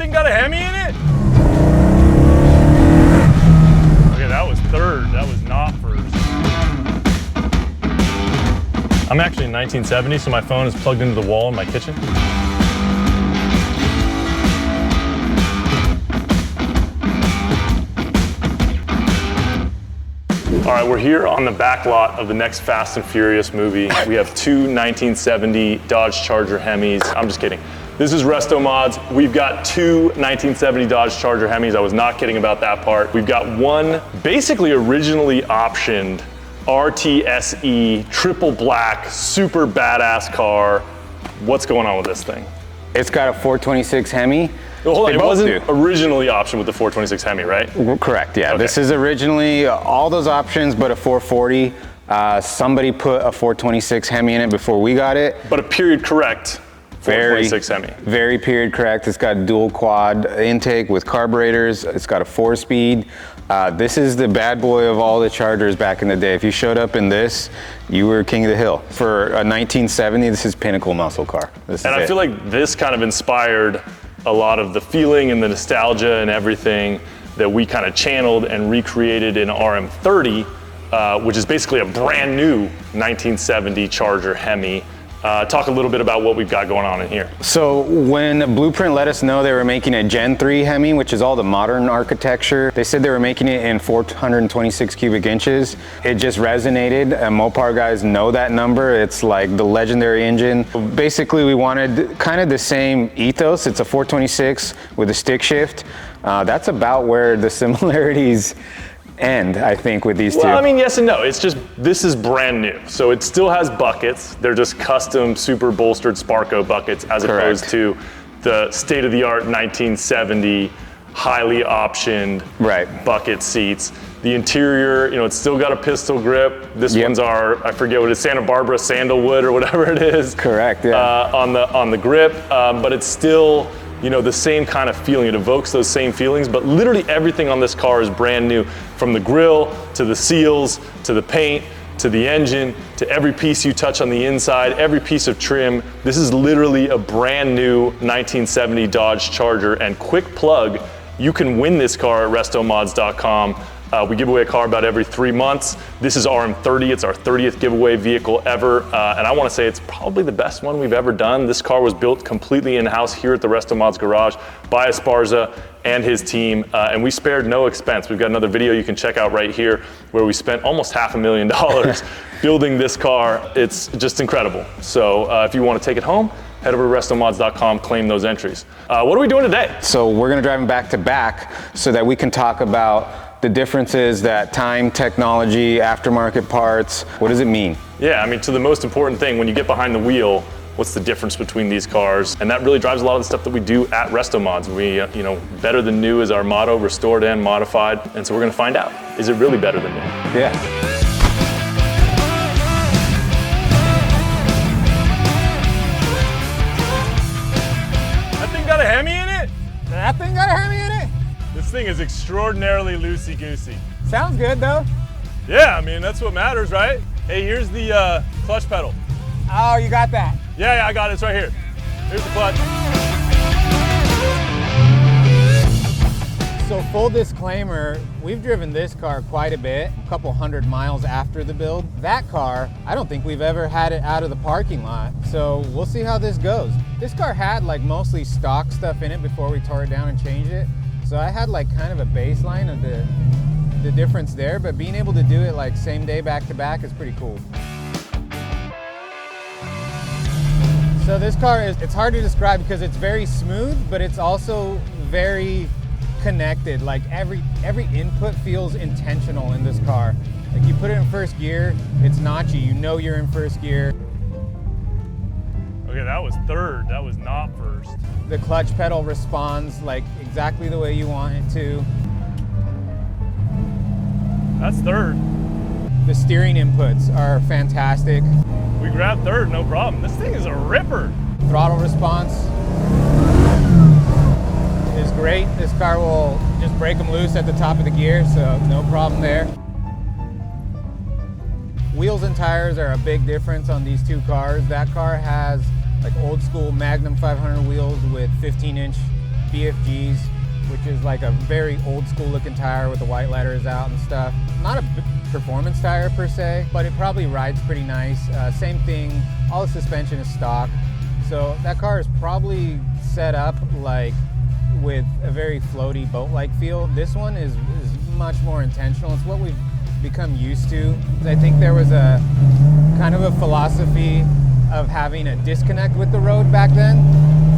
thing got a Hemi in it? Okay, that was third. That was not first. I'm actually in 1970, so my phone is plugged into the wall in my kitchen. All right, we're here on the back lot of the next Fast and Furious movie. We have two 1970 Dodge Charger HEMIs. I'm just kidding. This is RestoMods. We've got two 1970 Dodge Charger HEMIs. I was not kidding about that part. We've got one basically originally optioned RTSE, triple black, super badass car. What's going on with this thing? It's got a 426 Hemi. Well, hold on, it wasn't originally optioned with the 426 Hemi, right? Correct, yeah. Okay. This is originally all those options, but a 440. Somebody put a 426 Hemi in it before we got it. But a period correct 426 Hemi. Very period correct. It's got dual quad intake with carburetors. It's got a 4-speed. This is the bad boy of all the Chargers back in the day. If you showed up in this, you were king of the hill. For a 1970, this is pinnacle muscle car. And I feel like this kind of inspired a lot of the feeling and the nostalgia and everything that we kind of channeled and recreated in RM30, which is basically a brand new 1970 Charger Hemi. Talk a little bit about what we've got going on in here. So when Blueprint let us know they were making a Gen 3 Hemi, which is all the modern architecture, they said they were making it in 426 cubic inches. It just resonated. Mopar guys know that number. It's like the legendary engine. Basically, we wanted kind of the same ethos. It's a 426 with a stick shift. That's about where the similarities end, I think, with these two. Well, I mean, yes and no. It's just, this is brand new. So it still has buckets. They're just custom, super bolstered Sparco buckets as opposed to the state-of-the-art 1970, highly optioned bucket seats. The interior, you know, it's still got a pistol grip. This one's our, I forget what it is, Santa Barbara sandalwood or whatever it is. Correct, yeah. On the grip, but it's still, you know, the same kind of feeling. It evokes those same feelings, but literally everything on this car is brand new. From the grille, to the seals, to the paint, to the engine, to every piece you touch on the inside, every piece of trim. This is literally a brand new 1970 Dodge Charger. And quick plug, you can win this car at RestoMods.com. We give away a car about every 3 months. This is RM30, it's our 30th giveaway vehicle ever. And I wanna say it's probably the best one we've ever done. This car was built completely in-house here at the RestoMods garage by Esparza and his team. And we spared no expense. We've got another video you can check out right here where we spent almost $500,000 building this car. It's just incredible. So if you wanna take it home, head over to RestoMods.com, claim those entries. What are we doing today? So we're gonna drive them back to back so that we can talk about the differences that time, technology, aftermarket parts, what does it mean? Yeah, I mean, to the most important thing, when you get behind the wheel, what's the difference between these cars? And that really drives a lot of the stuff that we do at RestoMods. We, you know, better than new is our motto, restored and modified. And so we're gonna find out, is it really better than new? Yeah. That thing got a Hemi in it? That thing got a Hemi in it? This thing is extraordinarily loosey-goosey. Sounds good though. Yeah, I mean, that's what matters, right? Hey, here's the clutch pedal. Oh, you got that? Yeah, I got it, it's right here. Here's the clutch. So full disclaimer, we've driven this car quite a bit, a couple 100 miles after the build. That car, I don't think we've ever had it out of the parking lot. So we'll see how this goes. This car had like mostly stock stuff in it before we tore it down and changed it. So I had like kind of a baseline of the difference there, but being able to do it like same day back to back is pretty cool. So this car it's hard to describe because it's very smooth, but it's also very connected. Like every input feels intentional in this car. Like you put it in first gear, it's notchy, you know you're in first gear. Okay, that was third, that was not first. The clutch pedal responds like exactly the way you want it to. That's third. The steering inputs are fantastic. We grabbed third, no problem. This thing is a ripper. Throttle response is great. This car will just break them loose at the top of the gear, so no problem there. Wheels and tires are a big difference on these two cars. That car has like old school Magnum 500 wheels with 15-inch BFGs, which is like a very old school looking tire with the white letters out and stuff. Not a performance tire per se, but it probably rides pretty nice. Same thing, all the suspension is stock. So that car is probably set up like with a very floaty boat-like feel. This one is much more intentional. It's what we've become used to. I think there was a kind of a philosophy of having a disconnect with the road back then.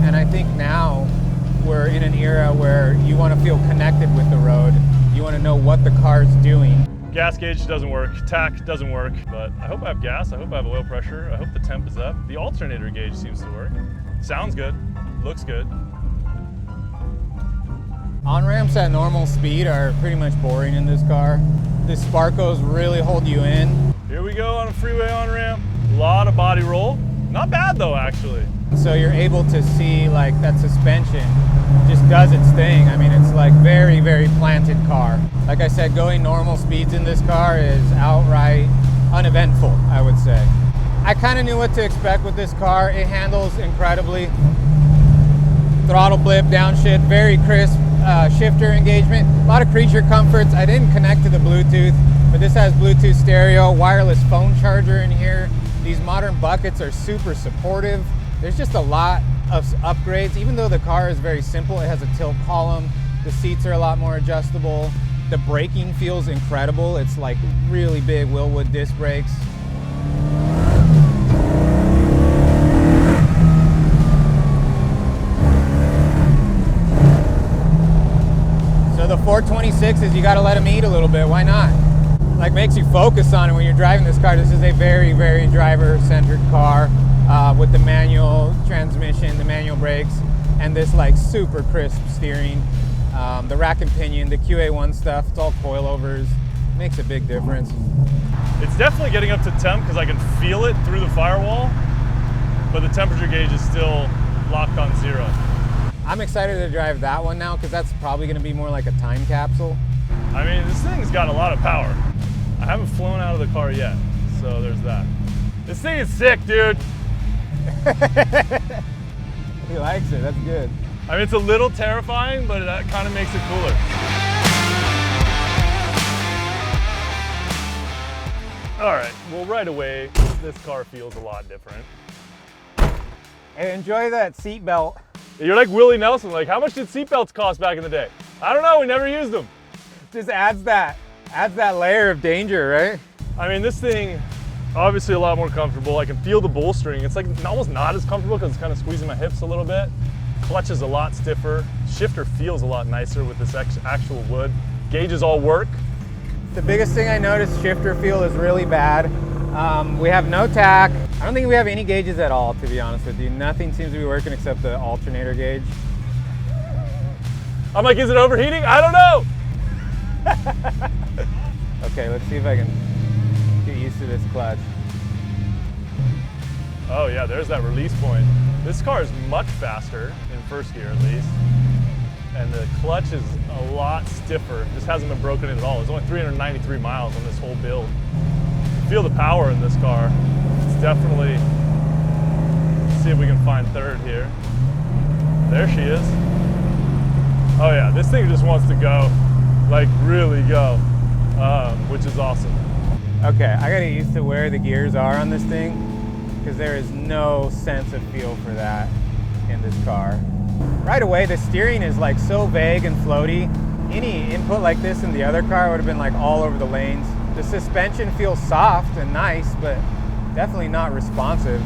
And I think now we're in an era where you want to feel connected with the road. You want to know what the car's doing. Gas gauge doesn't work, tach doesn't work, but I hope I have gas, I hope I have oil pressure, I hope the temp is up. The alternator gauge seems to work. Sounds good, looks good. On-ramps at normal speed are pretty much boring in this car. The Sparcos really hold you in. Here we go on a freeway on-ramp. A lot of body roll. Not bad though, actually. So you're able to see like that suspension just does its thing. I mean, it's like very, very planted car. Like I said, going normal speeds in this car is outright uneventful, I would say. I kind of knew what to expect with this car. It handles incredibly. Throttle blip, downshift, very crisp shifter engagement. A lot of creature comforts. I didn't connect to the Bluetooth, but this has Bluetooth stereo, wireless phone charger in here. These modern buckets are super supportive. There's just a lot of upgrades. Even though the car is very simple, it has a tilt column. The seats are a lot more adjustable. The braking feels incredible. It's like really big Wilwood disc brakes. So the 426s, you gotta let them eat a little bit. Why not? Like makes you focus on it when you're driving this car. This is a very, very driver-centered car. With the manual transmission, the manual brakes, and this like super crisp steering. The rack and pinion, the QA1 stuff, it's all coilovers. Makes a big difference. It's definitely getting up to temp because I can feel it through the firewall, but the temperature gauge is still locked on 0. I'm excited to drive that one now because that's probably going to be more like a time capsule. I mean, this thing's got a lot of power. I haven't flown out of the car yet, so there's that. This thing is sick, dude. He likes it, that's good. I mean, it's a little terrifying, but that kind of makes it cooler. All right, well, right away, this car feels a lot different. Hey, enjoy that seat belt. You're like Willie Nelson, like how much did seatbelts cost back in the day? I don't know, we never used them. Just adds that layer of danger, right? I mean, this thing, obviously a lot more comfortable. I can feel the bolstering. It's like almost not as comfortable because it's kind of squeezing my hips a little bit. Clutch is a lot stiffer. Shifter feels a lot nicer with this actual wood. Gauges all work. The biggest thing I noticed, shifter feel is really bad. We have no tach. I don't think we have any gauges at all, to be honest with you. Nothing seems to be working except the alternator gauge. I'm like, is it overheating? I don't know. Okay, let's see if I can get used to this clutch. Oh yeah, there's that release point. This car is much faster in first gear at least. And the clutch is a lot stiffer. Just hasn't been broken in at all. It's only 393 miles on this whole build. Feel the power in this car. It's definitely, let's see if we can find third here. There she is. Oh yeah, this thing just wants to go, like really go, which is awesome. Okay, I gotta get used to where the gears are on this thing because there is no sense of feel for that in this car. Right away, the steering is like so vague and floaty. Any input like this in the other car would have been like all over the lanes. The suspension feels soft and nice, but definitely not responsive.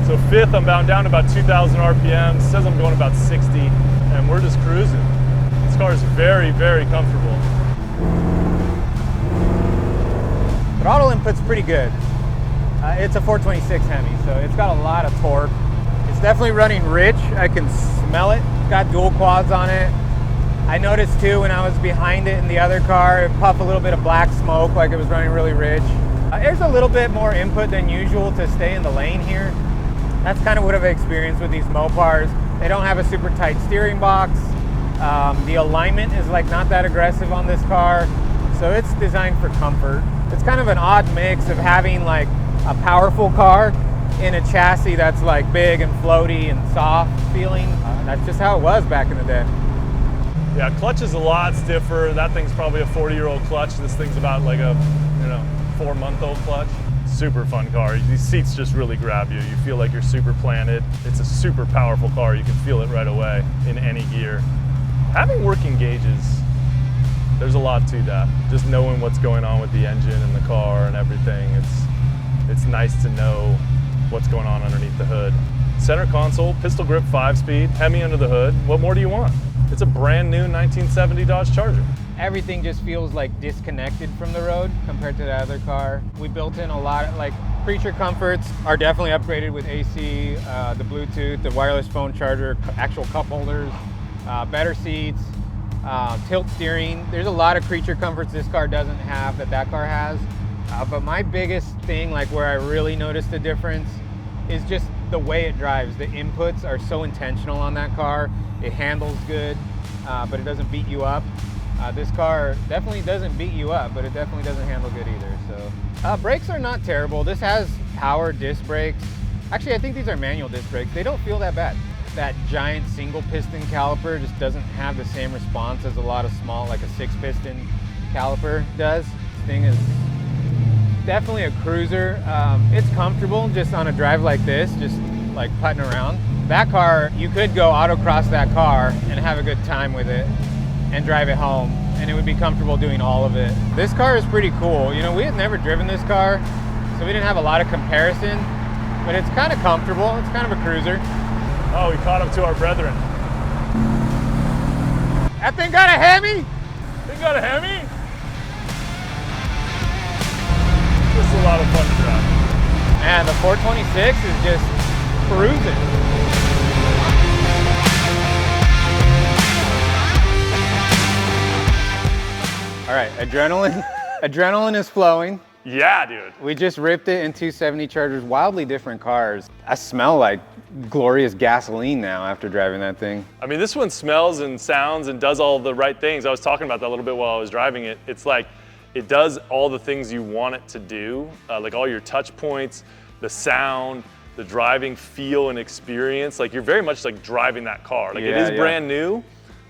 So fifth, I'm bound down to about 2,000 RPM. It says I'm going about 60, and we're just cruising. This car is very, very comfortable. Throttle input's pretty good. It's a 426 Hemi, so it's got a lot of torque. It's definitely running rich. I can smell it. It's got dual quads on it. I noticed too when I was behind it in the other car, it puffed a little bit of black smoke, like it was running really rich. There's a little bit more input than usual to stay in the lane here. That's kind of what I've experienced with these Mopars. They don't have a super tight steering box. The alignment is like not that aggressive on this car, so it's designed for comfort. It's kind of an odd mix of having like a powerful car in a chassis that's like big and floaty and soft feeling. That's just how it was back in the day. Yeah, clutch is a lot stiffer. That thing's probably a 40-year-old clutch. This thing's about like a, 4-month-old clutch. Super fun car. These seats just really grab you. You feel like you're super planted. It's a super powerful car. You can feel it right away in any gear. Having working gauges, there's a lot to that. Just knowing what's going on with the engine and the car and everything. It's nice to know what's going on underneath the hood. Center console, pistol grip 5-speed, HEMI under the hood. What more do you want? It's a brand new 1970 Dodge Charger. Everything just feels like disconnected from the road compared to the other car. We built in a lot of like creature comforts are definitely upgraded with AC, the Bluetooth, the wireless phone charger, actual cup holders, better seats, tilt steering. There's a lot of creature comforts this car doesn't have that car has. But my biggest thing, like where I really noticed the difference, is just the way it drives. The inputs are so intentional on that car. It handles good, but it doesn't beat you up. This car definitely doesn't beat you up, but it definitely doesn't handle good either. So brakes are not terrible. This has power disc brakes. Actually, I think these are manual disc brakes. They don't feel that bad. That giant single piston caliper just doesn't have the same response as a lot of small, like a 6-piston caliper does. This thing is definitely a cruiser. It's comfortable just on a drive like this, just like putting around. That car, you could go autocross that car and have a good time with it and drive it home, and it would be comfortable doing all of it. This car is pretty cool. We had never driven this car, so we didn't have a lot of comparison, but it's kind of comfortable. It's kind of a cruiser. Oh, we caught up to our brethren. That thing got a HEMI? They got a HEMI? This is a lot of fun to drive. Man, the 426 is just cruising. All right, adrenaline is flowing. Yeah, dude. We just ripped it in 270 Chargers, wildly different cars. I smell like glorious gasoline now after driving that thing. I mean, this one smells and sounds and does all the right things. I was talking about that a little bit while I was driving it. It's like, it does all the things you want it to do, like all your touch points, the sound, the driving feel and experience. Like, you're very much like driving that car. Like, it is brand new,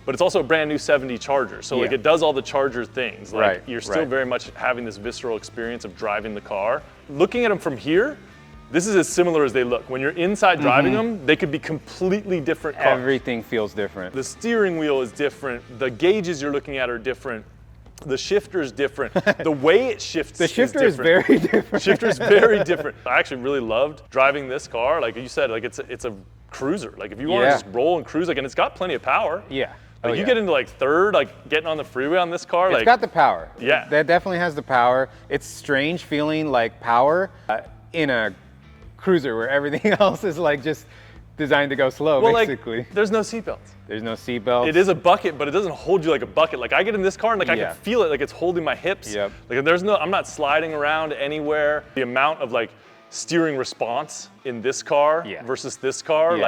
but it's also a brand new 70 Charger. So like, it does all the Charger things. Like, you're still very much having this visceral experience of driving the car. Looking at them from here, this is as similar as they look. When you're inside driving them, they could be completely different cars. Everything feels different. The steering wheel is different. The gauges you're looking at are different. The shifter is different. The way it shifts the shifter is very different. The shifter is very different. I actually really loved driving this car. Like you said, like it's a cruiser. Like if you want to just roll and cruise, like, and it's got plenty of power. Yeah. Like you get into like third, like getting on the freeway on this car. It's got the power. Yeah. That definitely has the power. It's strange feeling like power in a cruiser where everything else is like just designed to go slow, basically. Like, there's no seatbelts. There's no seatbelts. It is a bucket, but it doesn't hold you like a bucket. Like I get in this car and like I can feel it, like it's holding my hips. Yep. Like I'm not sliding around anywhere. The amount of like steering response in this car versus this car,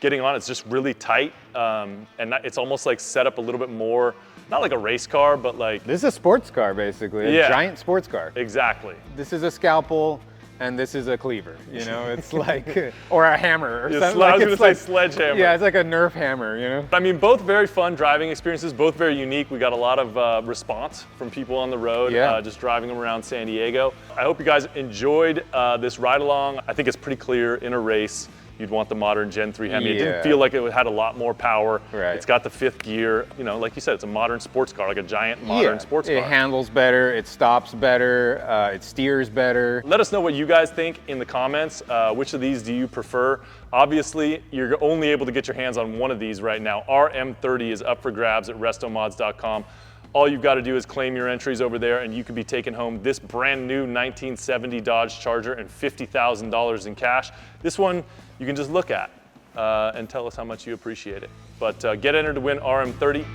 getting on, it's just really tight. And it's almost like set up a little bit more, not like a race car, but like. This is a sports car, basically, a giant sports car. Exactly. This is a scalpel. And this is a cleaver, it's like, or a hammer or something. I was gonna say sledgehammer. Yeah, it's like a Nerf hammer, I mean, both very fun driving experiences, both very unique. We got a lot of response from people on the road, just driving them around San Diego. I hope you guys enjoyed this ride along. I think it's pretty clear in a race, you'd want the modern Gen 3 HEMI. It didn't feel like it had a lot more power. It's got the 5th gear. Like you said, it's a modern sports car, like a giant modern sports car. It handles better, it stops better, it steers better. Let us know what you guys think in the comments. Which of these do you prefer? Obviously, you're only able to get your hands on one of these right now. Our M30 is up for grabs at RestoMods.com. All you've got to do is claim your entries over there and you could be taking home this brand new 1970 Dodge Charger and $50,000 in cash. This one you can just look at and tell us how much you appreciate it. But get entered to win RM30.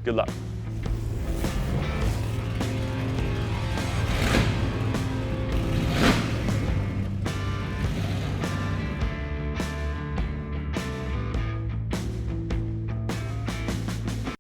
Good luck.